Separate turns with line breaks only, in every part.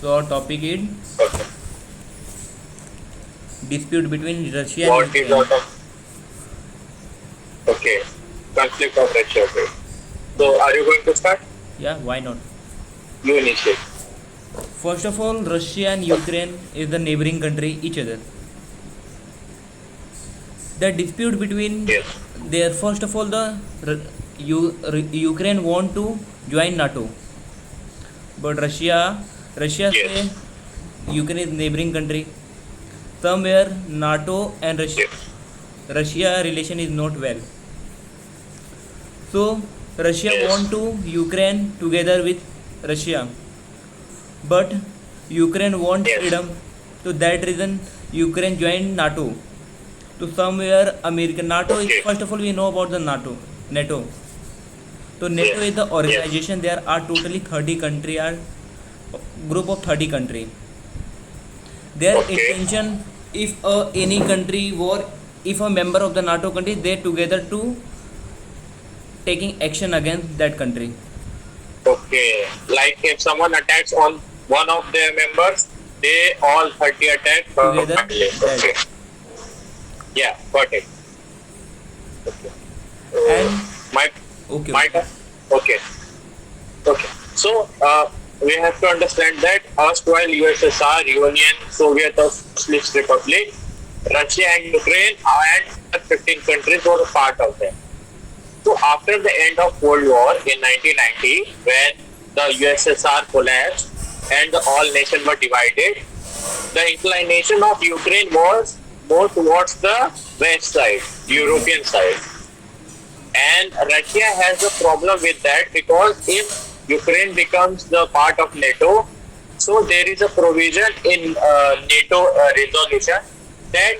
So our topic is
Okay.
dispute between Russia and
What is
Ukraine.
out of okay? Conflict of Russia. Okay. So
Yes.
are you going to start?
Yeah, why not?
You initiate.
First of all, Russia and
Okay.
Ukraine is the neighboring country each other. The dispute between
Yes.
their first of all the Ukraine want to join NATO, but Russia say
Yes.
Ukraine is neighboring country. Somewhere NATO and
Yes.
Russia relation is not well. So Russia want
Yes.
to Ukraine together with Russia, but Ukraine want
Yes.
freedom. So that reason Ukraine joined NATO. To somewhere America NATO is
Okay.
first of all we know about the NATO. So NATO
Yes.
is the
Yes.
organization. There are totally 30 country are group of 30 country. Their
Okay.
intention if any country war if a member of the NATO country they together to taking action against that country
Okay. Like if someone attacks on one of their members, they all 30 attack
together
finally.
that
Okay. Yeah. Got it. Okay.
and
My
okay
my
okay
turn. Okay. Okay. So we have to understand that erstwhile USSR, Union, Soviet or Socialist Republic, Russia and Ukraine and 15 countries were a part of them. So after the end of Cold War in 1990, when the USSR collapsed and the all nations were divided, the inclination of Ukraine was more towards the west side, European side. And Russia has a problem with that because if Ukraine becomes the part of NATO, so there is a provision in NATO resolution that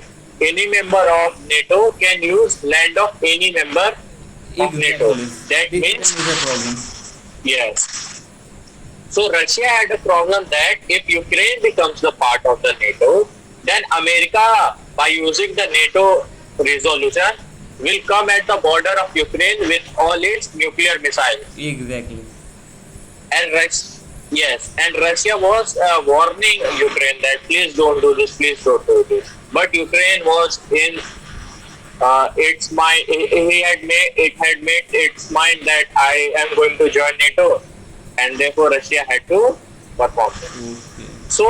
any member of NATO can use land of any member of NATO.
exactly
That
this is a
means,
major problem
yes. So Russia had a problem that if Ukraine becomes the part of the NATO, then America, by using the NATO resolution, will come at the border of Ukraine with all its nuclear missiles.
exactly
And yes, and Russia was warning Ukraine that please don't do this, please don't do this. But Ukraine was in its mind. It had made its mind that I am going to join NATO, and therefore Russia had to perform it.
okay
So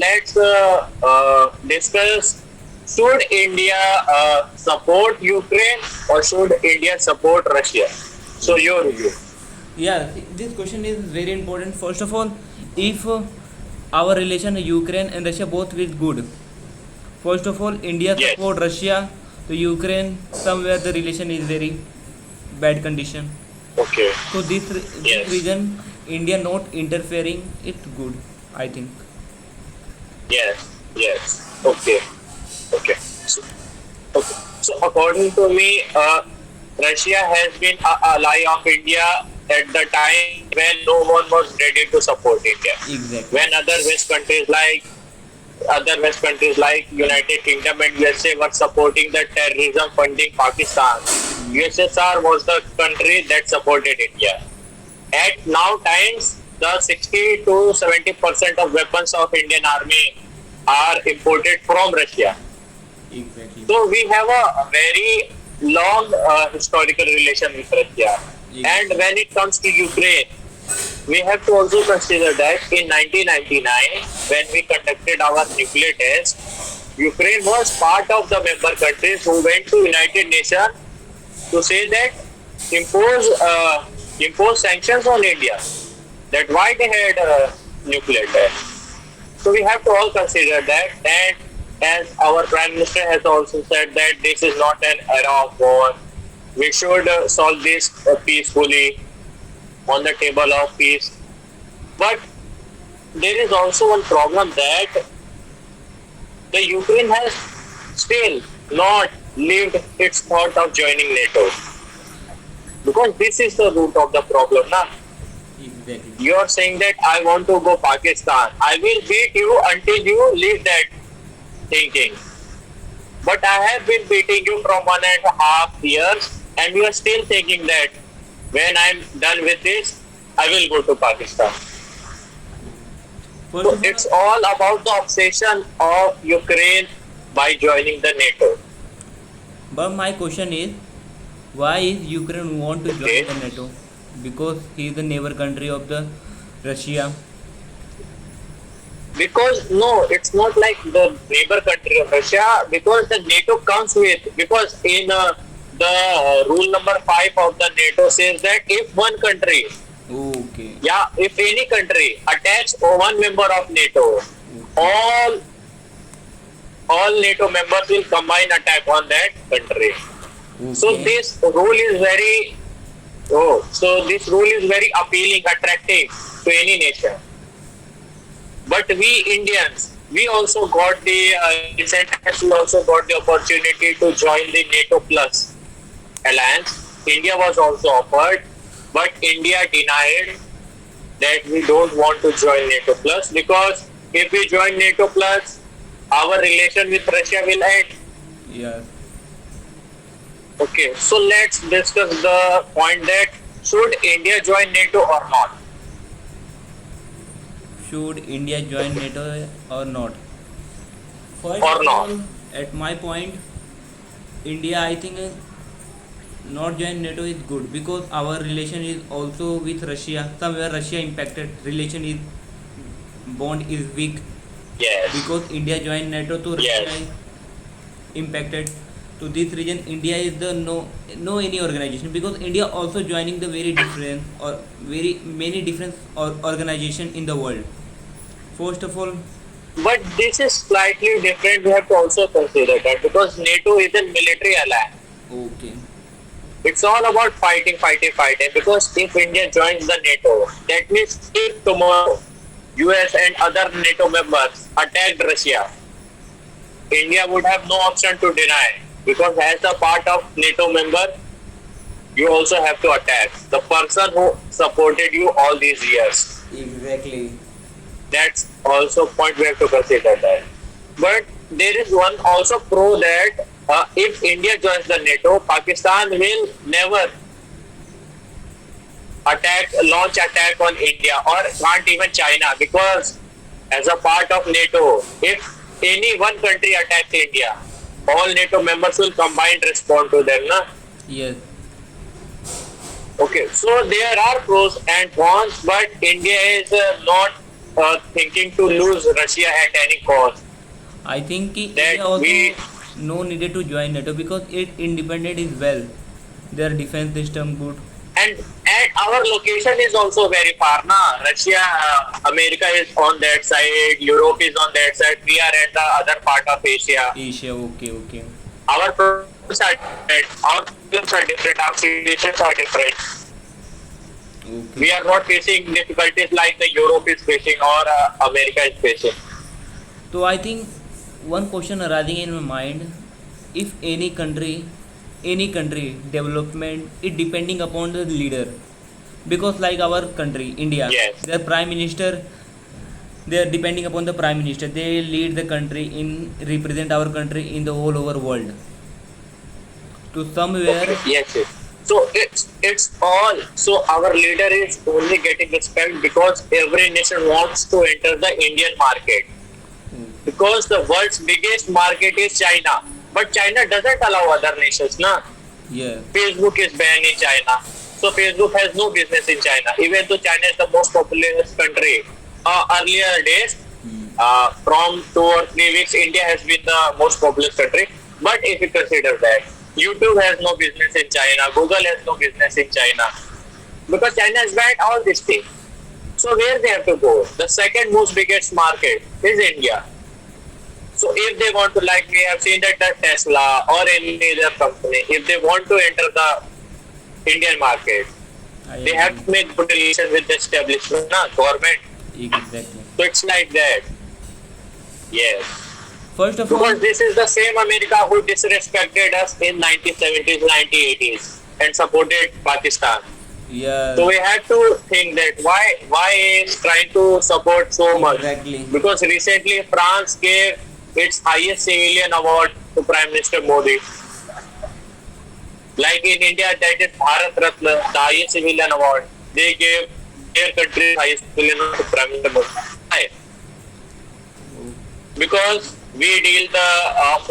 let's discuss: should India support Ukraine or should India support Russia? So your review.
yeah this question is very important. First of all, if our relation Ukraine and Russia both is good, first of all India
Yes.
support Russia to Ukraine somewhere the relation is very bad condition.
Okay.
So this
Yes.
reason India not interfering it good, I think.
Yes. Yes. Okay. Okay. Okay. So according to me, Russia has been an ally of India at the time when no one was ready to support India.
Exactly.
When other West countries like United Kingdom and USA were supporting the terrorism funding Pakistan, USSR was the country that supported India. At now times, the 60 to 70% of weapons of Indian Army are imported from Russia.
Exactly.
So we have a very long historical relation with Russia. And
Exactly.
when it comes to Ukraine, we have to also consider that in 1999, when we conducted our nuclear test, Ukraine was part of the member countries who went to United Nations to say that impose sanctions on India. That why they had a nuclear test. So we have to all consider that, and as our Prime Minister has also said that this is not an era of war. We should solve this peacefully on the table of peace. But there is also one problem that the Ukraine has still not lived its thought of joining NATO. Because this is the root of the problem now.
Exactly.
You are saying that I want to go Pakistan. I will beat you until you leave that thinking. But I have been beating you from 1.5 years, and you are still thinking that when I'm done with this, I will go to Pakistan.
First
So
of all,
it's all about the obsession of Ukraine by joining the NATO.
but my question is, why is Ukraine want to join
Okay.
the NATO? Because he is the neighbor country of the Russia.
Because no, it's not like the neighbor country of Russia. Because the NATO comes with, because in the rule number 5 of the NATO says that if one country,
Okay.
yeah, if any country attacks one member of NATO,
Okay.
all all NATO members will combine attack on that country. So
Okay.
this rule is very so this rule is very appealing, attractive to any nation. But we Indians, we also got the recent times we also got the opportunity to join the NATO Plus alliance. India was also offered, but India denied that we don't want to join NATO Plus because if we join NATO Plus, our relation with Russia will end.
Yeah.
Okay, so let's discuss the point that should India join NATO or not?
Should India join NATO or not? First
Or
of
not?
all, at my point, India, I think, not join NATO is good because our relation is also with Russia. Somewhere Russia impacted, relation is bond is weak
Yes,
because India joined NATO to Russia
yes,
is impacted. To this region, India is the no any organization because India also joining the very different or very many different organization in the world. First of all,
but this is slightly different. We have to also consider that because NATO is a military alliance.
okay,
It's all about fighting, fighting, fighting. Because if India joins the NATO, that means if tomorrow US and other NATO members attacked Russia, India would have no option to deny. Because as a part of NATO member, you also have to attack the person who supported you all these years.
exactly.
That's also point we have to consider that. But there is one also pro that if India joins the NATO, Pakistan will never launch attack on India or not even China because as a part of NATO, if any one country attacks India, all NATO members will combined respond to them. Na?
Yes,
Okay, so there are pros and cons, but India is not thinking to lose Russia at any cost.
I think कि
That
India also
we
no needed to join NATO because it independent is well. Their defense system good.
and our location is also very far. Na Russia, America is on that side, Europe is on that side. We are at the other part of Asia.
Asia, okay, okay,
Our problems are different. Our problems are different. Our situations are different.
okay.
We are not facing difficulties like the Europe is facing or America is facing.
So I think one question arising in my mind, if any country development is depending upon the leader, because like our country India,
Yes.
their prime minister, they are depending upon the prime minister. They lead the country in represent our country in the whole over world. To somewhere,
Okay. Yes, yes. So it's all. So our leader is only getting respect because every nation wants to enter the Indian market. Because the world's biggest market is China. But China doesn't allow other nations, na?
yeah,
Facebook is banned in China. So Facebook has no business in China. Even though China is the most populous country. Earlier days, from 2 or 3 weeks, India has been the most populous country. But if you consider that, YouTube has no business in China, Google has no business in China. Because China has banned all these things. So where they have to go? The second most biggest market is India. So if they want to, like we have seen that the Tesla or any other company, if they want to enter the Indian market,
I
they have
agree.
to make good relation with the establishment, government.
Exactly.
So it's like that. Yes.
First of all,
Because this is the same America who disrespected us in 1970s, 1980s and supported Pakistan.
yeah,
So we had to think that why is trying to support so much?
exactly.
Because recently France gave its highest civilian award to Prime Minister Modi. Like in India, that is Bharat Ratna, the highest civilian award. They gave their country's highest civilian award to Prime Minister Modi. Why? because we deal the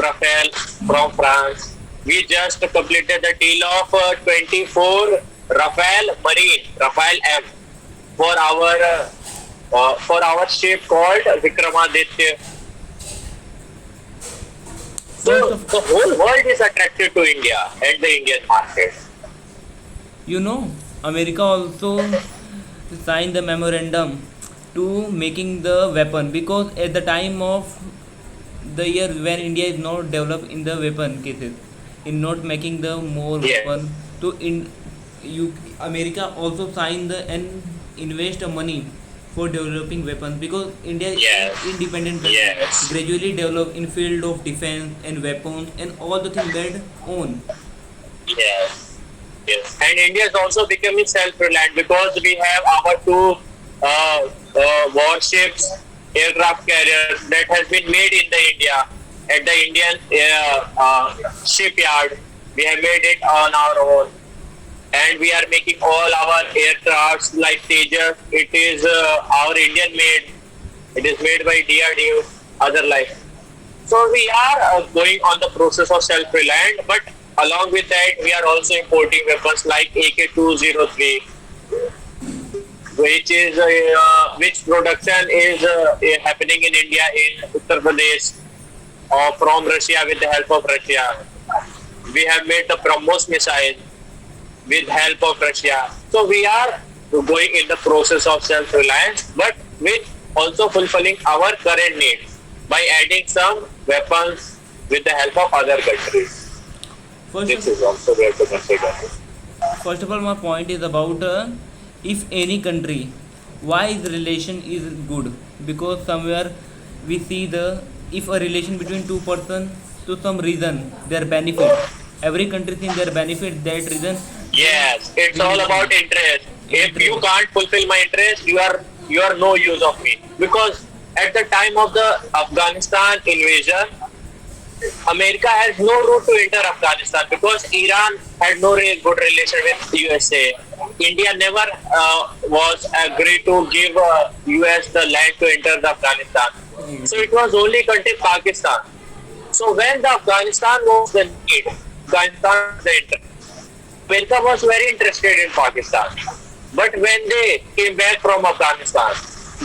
Rafale from France. We just completed the deal of 24 Rafale Marine, Rafale M for our ship called Vikramaditya.
First
So
of,
the whole world is attracted to India and the Indian market.
you know, America also signed the memorandum to making the weapon, because at the time of the year when India is not developed in the weapon cases, in not making the more
Yes,
weapon, to in you America also signed the and invest money for developing weapons, because India is
yes,
independent country
yes,
gradually develop in field of defense and weapons and all the things that own.
yes, yes. And India is also becoming self-reliant because we have our two warships, aircraft carriers that has been made in the India at the Indian shipyard. We have made it on our own, and we are making all our aircrafts like Tejas. It is our Indian made. It is made by DRDO, other like. So we are going on the process of self-reliant, but along with that, we are also importing weapons like AK-203, which production is happening in India in Uttar Pradesh from Russia with the help of Russia. We have made the BrahMos missile with help of Russia. So we are going in the process of self-reliance, but with also fulfilling our current needs by adding some weapons with the help of other countries.
First
This
of
is also we have to consider.
First of all, my point is about if any country, why the relation is good, because somewhere we see the if a relation between two person to some reason their benefit, every country in their benefit, that reason they
Yes, it's
will
all about interest. If you
interest.
can't fulfill my interest, you are no use of me. Because at the time of the Afghanistan invasion, America has no route to enter Afghanistan because Iran had no good relation with USA. India never was agreed to give US the land to enter the Afghanistan. So it was only country Pakistan. So when the Afghanistan was the need, Afghanistan was the interest. America was very interested in Pakistan. But when they came back from Afghanistan,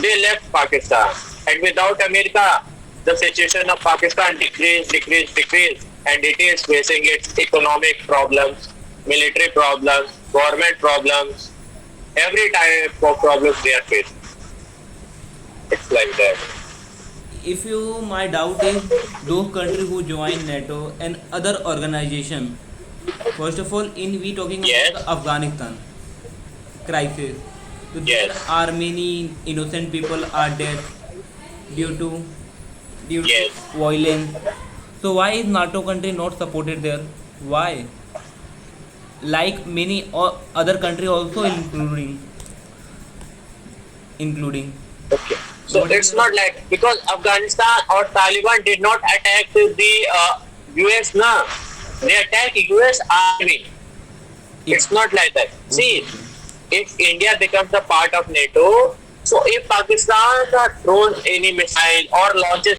they left Pakistan. And without America, the situation of Pakistan decreased, and it is facing its economic problems, military problems, government problems, every type of problems they are facing. It's like that.
If you my doubt is those countries who join NATO and other organization. First of all, in we talking about the
Yes,
Afghanistan crisis. So there
yes,
are many innocent people are dead due to due to
yes.
violence. So why is NATO country not supported there? Why? Like many other country also including.
Okay. So
What is
it's
your
not like because Afghanistan or Taliban did not attack the US now. They attacked US army.
if
It's not like that.
okay,
See,
okay.
if India becomes a part of NATO, so if Pakistan throws any missile or launches